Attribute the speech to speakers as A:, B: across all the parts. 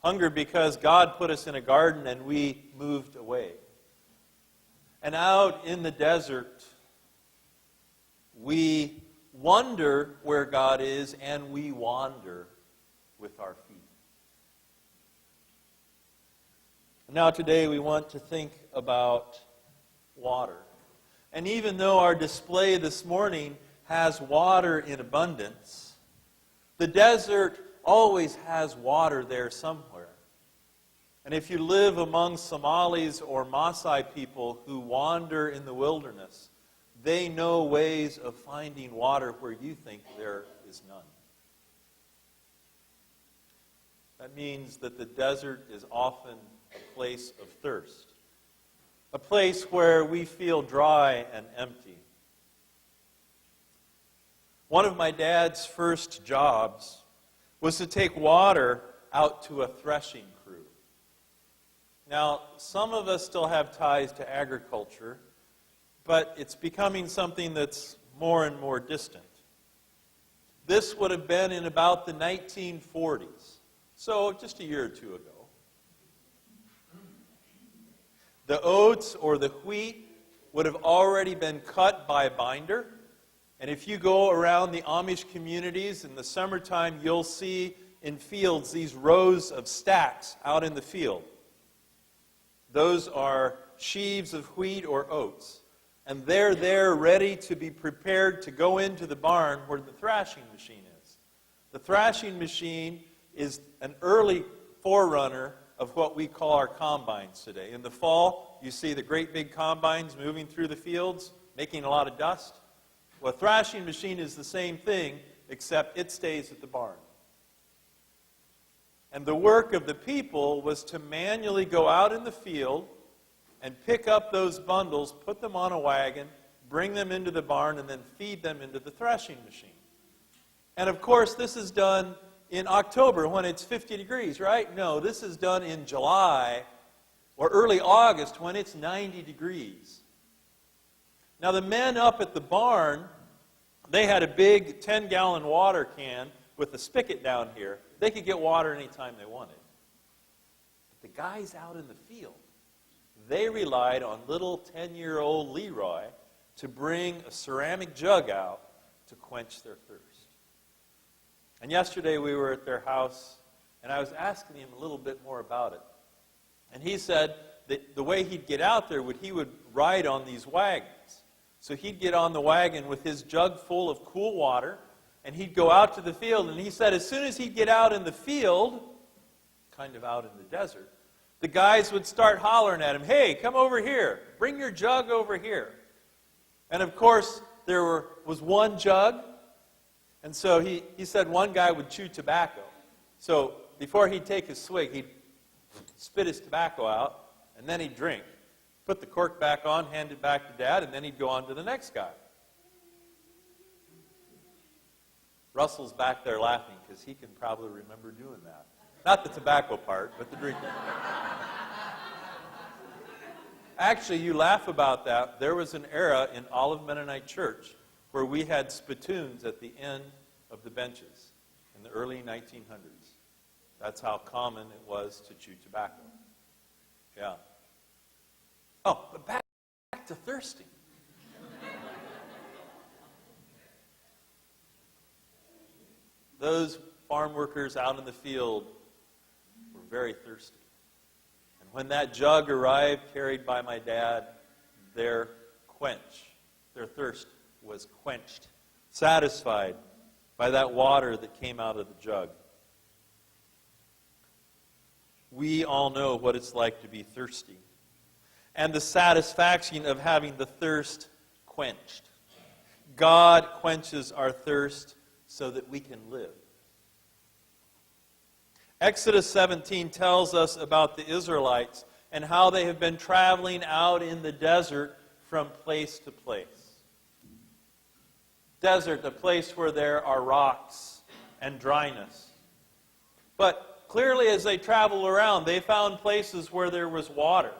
A: Hunger because God put us in a garden and we moved away. And out in the desert, we wonder where God is, and we wander with our feet. Now today we want to think about water. And even though our display this morning has water in abundance, the desert always has water there somewhere. And if you live among Somalis or Maasai people who wander in the wilderness, they know ways of finding water where you think there is none. That means that the desert is often a place of thirst, a place where we feel dry and empty. One of my dad's first jobs was to take water out to a threshing crew. Now, some of us still have ties to agriculture, but it's becoming something that's more and more distant. This would have been in about the 1940s, so just a year or two ago. The oats or the wheat would have already been cut by a binder. And if you go around the Amish communities in the summertime, you'll see in fields these rows of stacks out in the field. Those are sheaves of wheat or oats. And they're there ready to be prepared to go into the barn where the thrashing machine is. The thrashing machine is an early forerunner of what we call our combines today. In the fall, you see the great big combines moving through the fields, making a lot of dust. Well, a thrashing machine is the same thing, except it stays at the barn. And the work of the people was to manually go out in the field and pick up those bundles, put them on a wagon, bring them into the barn, and then feed them into the threshing machine. And of course, this is done in October when it's 50 degrees, right? No, this is done in July or early August when it's 90 degrees. Now, the men up at the barn, they had a big 10-gallon water can with a spigot down here. They could get water anytime they wanted. But the guys out in the field, they relied on little 10-year-old Leroy to bring a ceramic jug out to quench their thirst. And yesterday we were at their house, and I was asking him a little bit more about it. And he said that the way he'd get out there, he would ride on these wagons. So he'd get on the wagon with his jug full of cool water, and he'd go out to the field. And he said as soon as he'd get out in the field, kind of out in the desert, the guys would start hollering at him, "Hey, come over here. Bring your jug over here." And of course, there was one jug. And so he said one guy would chew tobacco. So before he'd take his swig, he'd spit his tobacco out, and then he'd drink. Put the cork back on, hand it back to Dad, and then he'd go on to the next guy. Russell's back there laughing because he can probably remember doing that. Not the tobacco part, but the drinking. Actually, you laugh about that. There was an era in Olive Mennonite Church where we had spittoons at the end of the benches in the early 1900s. That's how common it was to chew tobacco. Yeah. Oh, but back to thirsting. Those farm workers out in the field were very thirsty. And when that jug arrived, carried by my dad, their thirst was quenched, satisfied by that water that came out of the jug. We all know what it's like to be thirsty and the satisfaction of having the thirst quenched. God quenches our thirst so that we can live. Exodus 17 tells us about the Israelites and how they have been traveling out in the desert from place to place. Desert, a place where there are rocks and dryness. But clearly as they travel around, they found places where there was water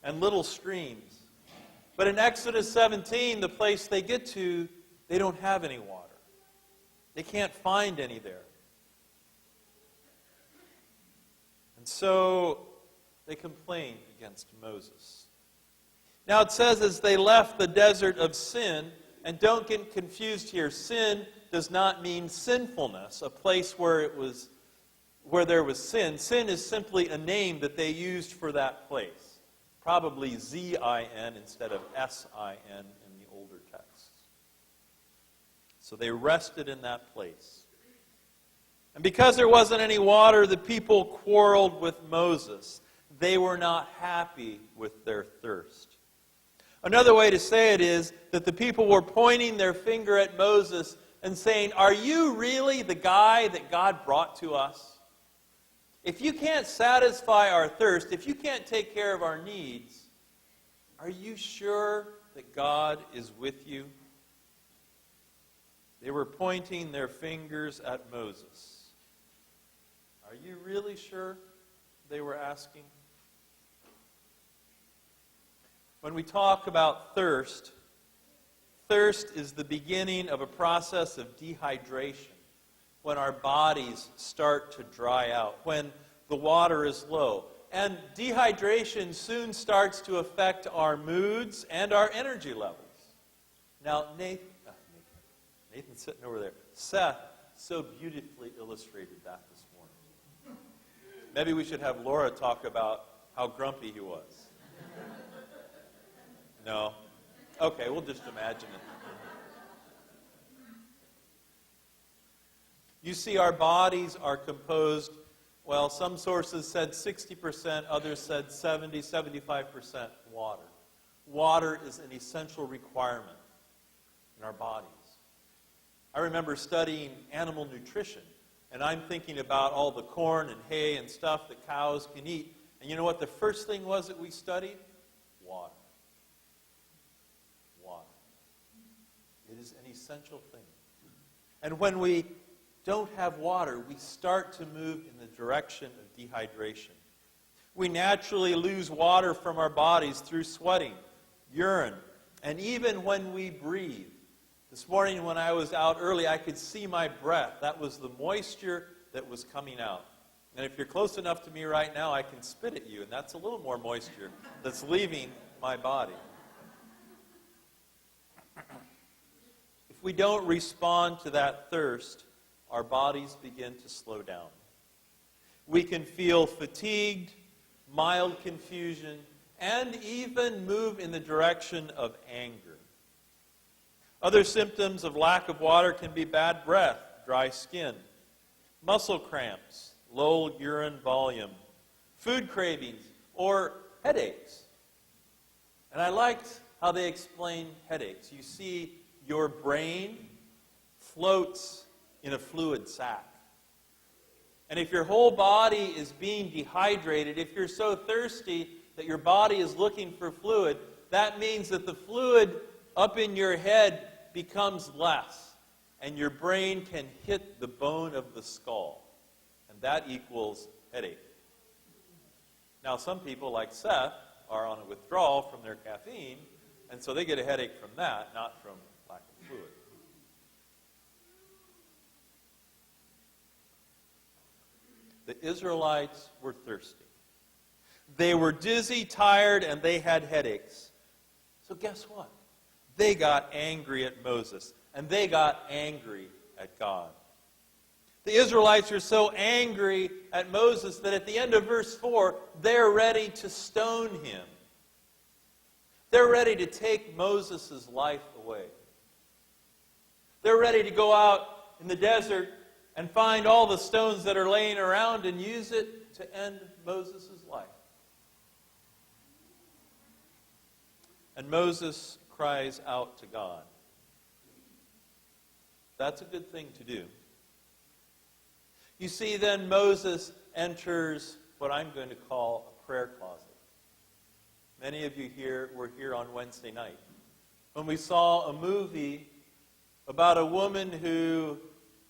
A: and little streams. But in Exodus 17, the place they get to, they don't have any water. They can't find any there. And so they complained against Moses. Now it says as they left the desert of sin, and don't get confused here, sin does not mean sinfulness, a place where there was sin. Sin is simply a name that they used for that place. Probably Z-I-N instead of S-I-N in the older texts. So they rested in that place. And because there wasn't any water, the people quarreled with Moses. They were not happy with their thirst. Another way to say it is that the people were pointing their finger at Moses and saying, "Are you really the guy that God brought to us? If you can't satisfy our thirst, if you can't take care of our needs, are you sure that God is with you?" They were pointing their fingers at Moses. Are you really sure? They were asking. When we talk about thirst, thirst is the beginning of a process of dehydration. When our bodies start to dry out, when the water is low. And dehydration soon starts to affect our moods and our energy levels. Now, Nathan's sitting over there. Seth so beautifully illustrated that this morning. Maybe we should have Laura talk about how grumpy he was. No? Okay, we'll just imagine it. You see, our bodies are composed, well, some sources said 60%, others said 70, 75% water. Water is an essential requirement in our bodies. I remember studying animal nutrition, and I'm thinking about all the corn and hay and stuff that cows can eat. And you know what the first thing was that we studied? Water. Water. It is an essential thing. And when we don't have water, we start to move in the direction of dehydration. We naturally lose water from our bodies through sweating, urine, and even when we breathe. This morning when I was out early, I could see my breath. That was the moisture that was coming out. And if you're close enough to me right now, I can spit at you, and that's a little more moisture that's leaving my body. If we don't respond to that thirst, our bodies begin to slow down. We can feel fatigued, mild confusion, and even move in the direction of anger. Other symptoms of lack of water can be bad breath, dry skin, muscle cramps, low urine volume, food cravings, or headaches. And I liked how they explain headaches. You see, your brain floats in a fluid sac. And if your whole body is being dehydrated, if you're so thirsty that your body is looking for fluid, that means that the fluid up in your head becomes less, and your brain can hit the bone of the skull. And that equals headache. Now, some people, like Seth, are on a withdrawal from their caffeine, and so they get a headache from that, not from lack of fluid. The Israelites were thirsty. They were dizzy, tired, and they had headaches. So guess what? They got angry at Moses, and they got angry at God. The Israelites are so angry at Moses that at the end of verse 4, they're ready to stone him. They're ready to take Moses' life away. They're ready to go out in the desert and find all the stones that are laying around and use it to end Moses' life. And Moses cries out to God. That's a good thing to do. You see, then Moses enters what I'm going to call a prayer closet. Many of you here were here on Wednesday night when we saw a movie about a woman who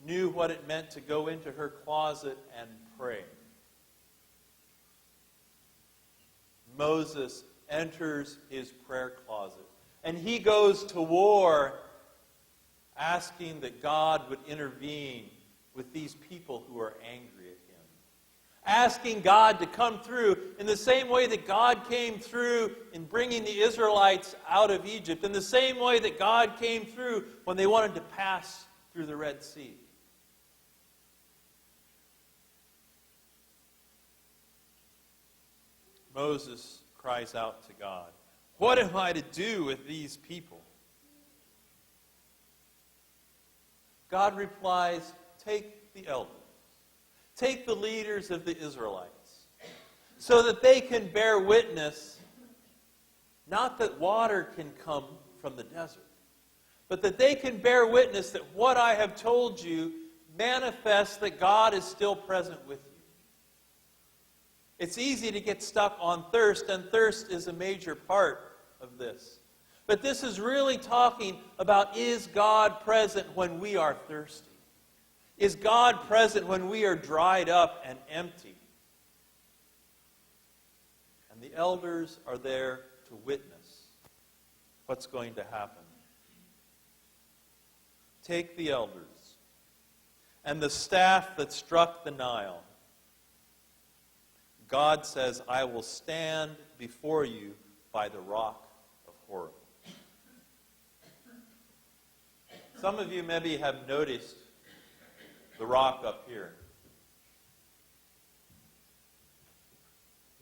A: knew what it meant to go into her closet and pray. Moses enters his prayer closet, and he goes to war asking that God would intervene with these people who are angry at him. asking God to come through in the same way that God came through in bringing the Israelites out of Egypt, in the same way that God came through when they wanted to pass through the Red Sea. Moses cries out to God, "What am I to do with these people?" God replies, "Take the elders. Take the leaders of the Israelites, so that they can bear witness, not that water can come from the desert, but that they can bear witness that what I have told you manifests that God is still present with you." It's easy to get stuck on thirst, and thirst is a major part of this. But this is really talking about, is God present when we are thirsty? Is God present when we are dried up and empty? And the elders are there to witness what's going to happen. Take the elders and the staff that struck the Nile. God says, "I will stand before you by the rock of Horeb." Some of you maybe have noticed the rock up here.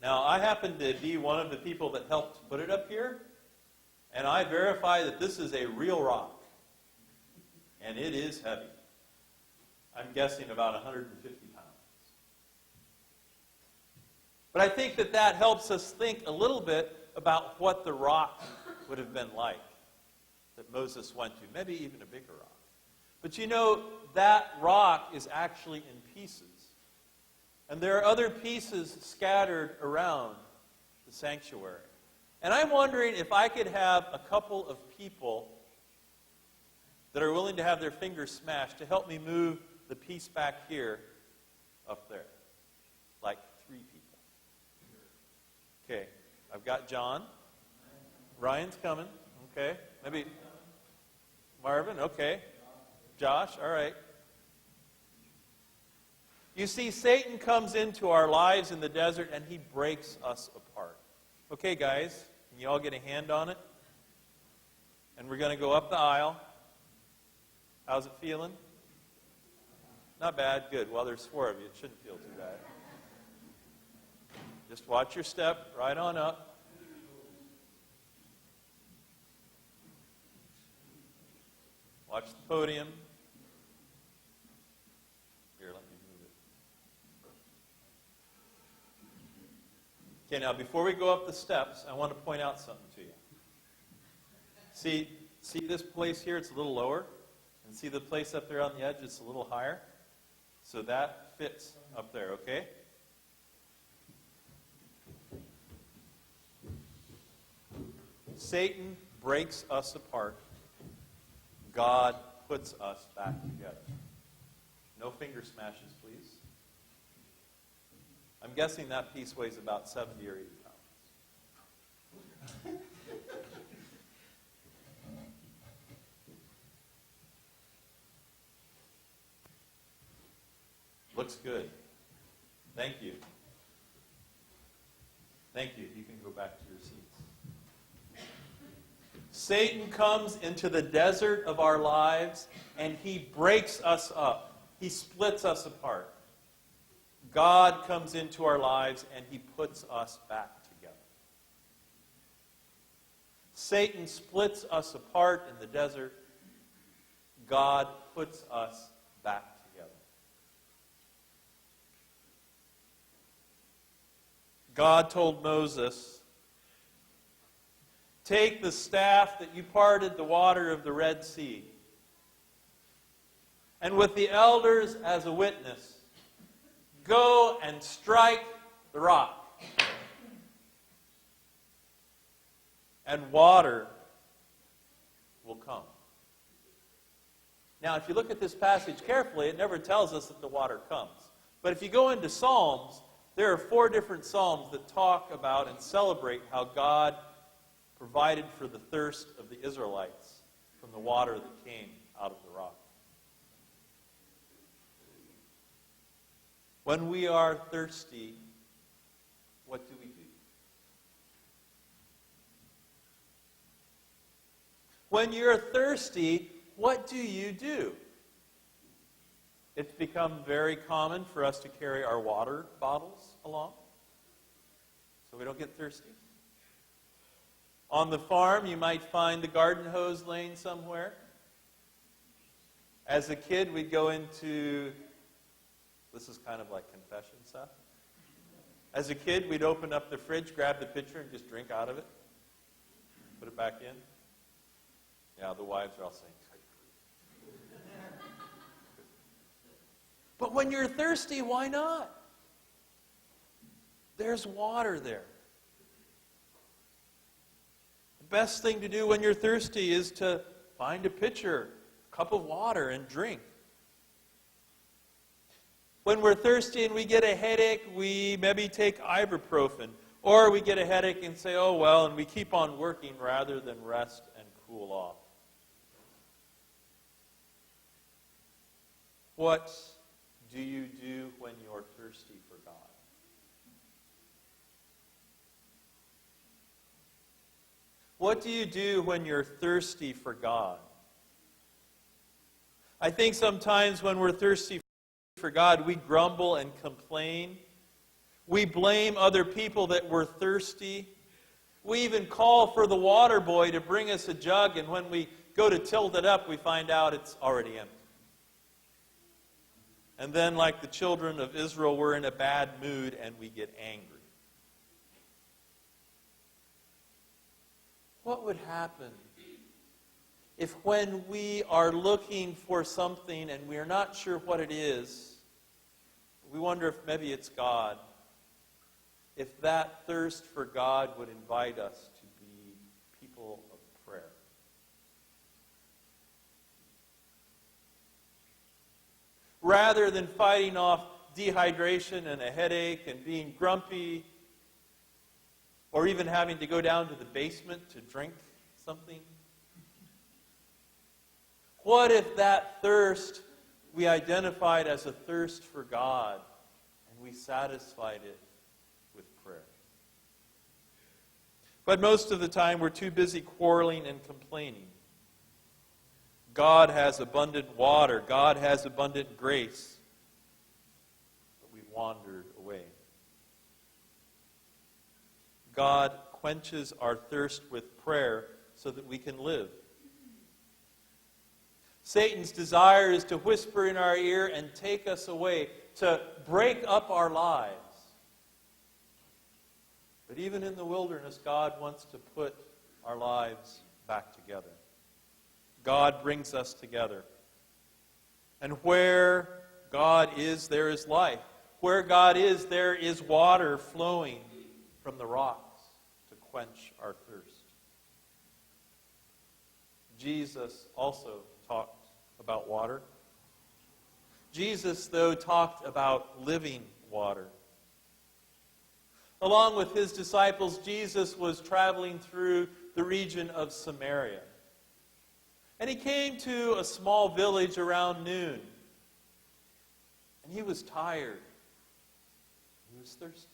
A: Now, I happen to be one of the people that helped put it up here, and I verify that this is a real rock, and it is heavy. I'm guessing about 150 pounds. But I think that that helps us think a little bit about what the rock would have been like that Moses went to, maybe even a bigger rock. But you know, that rock is actually in pieces. And there are other pieces scattered around the sanctuary. And I'm wondering if I could have a couple of people that are willing to have their fingers smashed to help me move the piece back here up there. Like 3 people. Okay, I've got John. Ryan's coming. Okay, maybe Marvin. Okay, Josh. All right. You see, Satan comes into our lives in the desert and he breaks us apart. Okay, guys, can you all get a hand on it? And we're going to go up the aisle. How's it feeling? Not bad. Good. Well, there's 4 of you. It shouldn't feel too bad. Just watch your step right on up. Watch the podium. Here, let me move it. Okay, now before we go up the steps, I want to point out something to you. See this place here? It's a little lower. And see the place up there on the edge? It's a little higher. So that fits up there, okay? Satan breaks us apart. God puts us back together. No finger smashes, please. I'm guessing that piece weighs about 70 or 80 pounds. Looks good. Thank you. Thank you. You can go back to your seats. Satan comes into the desert of our lives and he breaks us up. He splits us apart. God comes into our lives and he puts us back together. Satan splits us apart in the desert. God puts us back together. God told Moses, "Take the staff that you parted the water of the Red Sea, and with the elders as a witness, go and strike the rock, and water will come." Now, if you look at this passage carefully, it never tells us that the water comes. But if you go into Psalms, there are 4 different Psalms that talk about and celebrate how God provided for the thirst of the Israelites from the water that came out of the rock. When we are thirsty, what do we do? When you're thirsty, what do you do? It's become very common for us to carry our water bottles along so we don't get thirsty. On the farm, you might find the garden hose laying somewhere. As a kid, we'd go into, this is kind of like confession stuff. As a kid, we'd open up the fridge, grab the pitcher, and just drink out of it. Put it back in. Yeah, the wives are all saying, but when you're thirsty, why not? There's water there. The best thing to do when you're thirsty is to find a pitcher, a cup of water, and drink. When we're thirsty and we get a headache, we maybe take ibuprofen. Or we get a headache and say, oh well, and we keep on working rather than rest and cool off. What do you do when you're thirsty for God? What do you do when you're thirsty for God? I think sometimes when we're thirsty for God, we grumble and complain. We blame other people that we're thirsty. We even call for the water boy to bring us a jug, and when we go to tilt it up, we find out it's already empty. And then, like the children of Israel, we're in a bad mood and we get angry. What would happen if when we are looking for something and we're not sure what it is, we wonder if maybe it's God, if that thirst for God would invite us to be people of prayer? Rather than fighting off dehydration and a headache and being grumpy, or even having to go down to the basement to drink something, what if that thirst we identified as a thirst for God and we satisfied it with prayer? But most of the time we're too busy quarreling and complaining. God has abundant water. God has abundant grace. But we've wandered away. God quenches our thirst with prayer so that we can live. Satan's desire is to whisper in our ear and take us away, to break up our lives. But even in the wilderness, God wants to put our lives back together. God brings us together. And where God is, there is life. Where God is, there is water flowing from the rocks to quench our thirst. Jesus also talked about water. Jesus, though, talked about living water. Along with his disciples, Jesus was traveling through the region of Samaria. And he came to a small village around noon. And he was tired. He was thirsty.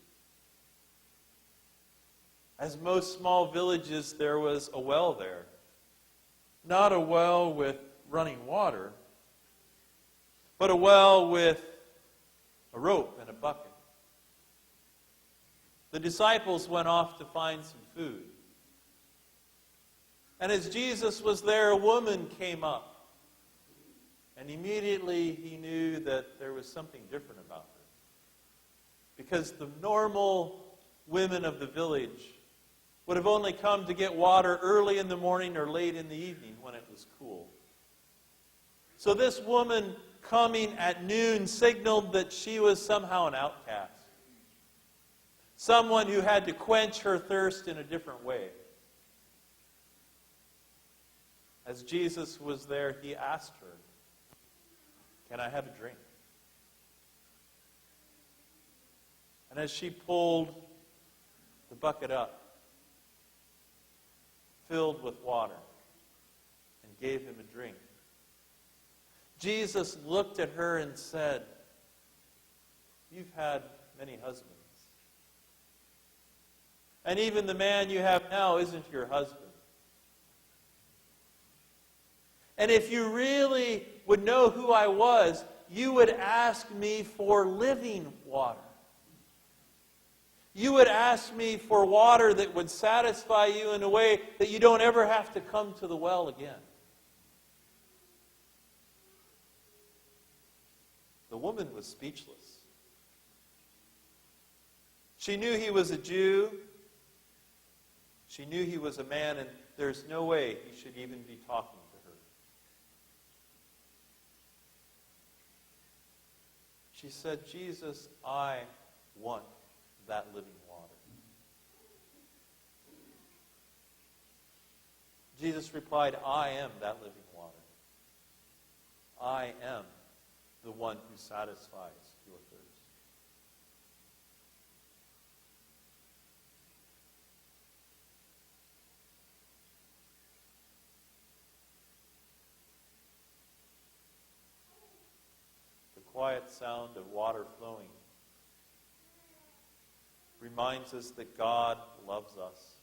A: As most small villages, there was a well there. Not a well with running water, but a well with a rope and a bucket. The disciples went off to find some food. And as Jesus was there, a woman came up. And immediately he knew that there was something different about her. Because the normal women of the village would have only come to get water early in the morning or late in the evening when it was cool. So this woman coming at noon signaled that she was somehow an outcast. Someone who had to quench her thirst in a different way. As Jesus was there, he asked her, "Can I have a drink?" And as she pulled the bucket up, filled with water, and gave him a drink, Jesus looked at her and said, you've had many husbands. And even the man you have now isn't your husband. And if you really would know who I was, you would ask me for living water. You would ask me for water that would satisfy you in a way that you don't ever have to come to the well again. The woman was speechless. She knew he was a Jew. She knew he was a man, and there's no way he should even be talking to her. She said, Jesus, I want that living water. Jesus replied, I am that living water. I am the one who satisfies your thirst. The quiet sound of water flowing reminds us that God loves us.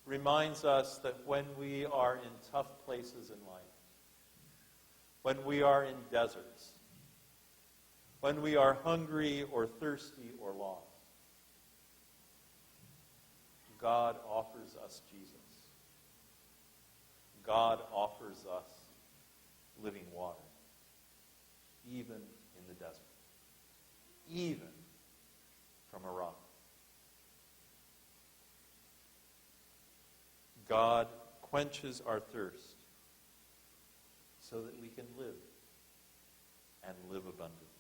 A: Reminds us that when we are in tough places in life, when we are in deserts, when we are hungry or thirsty or lost, God offers us Jesus. God offers us living water, even in the desert, even from a rock. God quenches our thirst so that we can live and live abundantly.